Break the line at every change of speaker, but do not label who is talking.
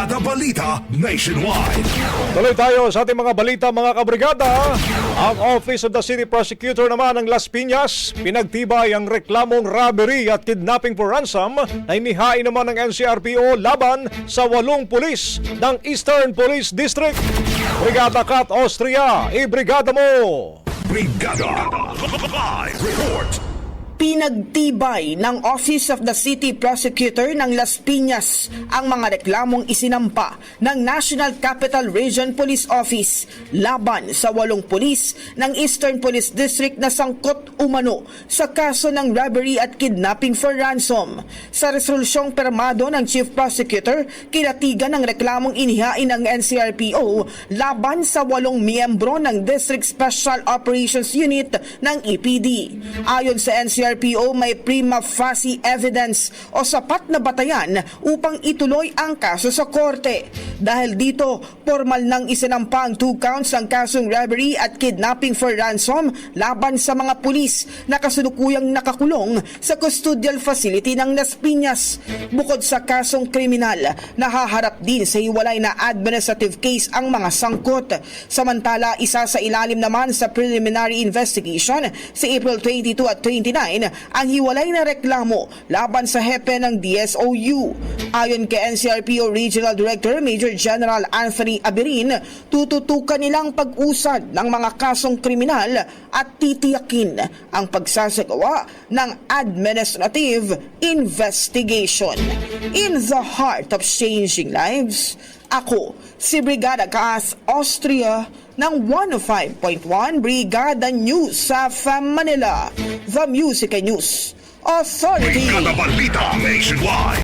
Brigada Balita Nationwide.
Tuloy tayo sa ating mga balita, mga kabrigada. Ang Office of the City Prosecutor naman ng Las Piñas pinagtibay ang reklamong robbery at kidnapping for ransom na inihain naman ng NCRPO laban sa 8 pulis ng Eastern Police District. Brigada Kat Austria, ibrigada mo!
Brigada Live Report.
Pinagtibay ng Office of the City Prosecutor ng Las Piñas ang mga reklamong isinampa ng National Capital Region Police Office laban sa 8 pulis ng Eastern Police District na sangkot umano sa kaso ng robbery at kidnapping for ransom. Sa resolusyong permado ng Chief Prosecutor, kinatigan ng reklamong inihain ng NCRPO laban sa 8 miyembro ng District Special Operations Unit ng EPD. Ayon sa NCRPO, may prima facie evidence o sapat na batayan upang ituloy ang kaso sa korte. Dahil dito, formal nang isinampa ang 2 counts ng kasong robbery at kidnapping for ransom laban sa mga pulis na kasalukuyang nakakulong sa custodial facility ng Las Piñas. Bukod sa kasong kriminal, nahaharap din sa hiwalay na administrative case ang mga sangkot. Samantala, isa sa ilalim naman sa preliminary investigation sa April 22 at 29 ang hiwalay na reklamo laban sa hepe ng DSOU. Ayon kay NCRPO Regional Director Major General Anthony Aberin, tututukan nilang pag-usad ng mga kasong kriminal at titiyakin ang pagsasagawa ng administrative investigation. In the heart of changing lives, ako si Brigada Kat Austria ng 105.1 Brigada News sa Manila, the Music and News Authority.
Brigada Balita Nationwide.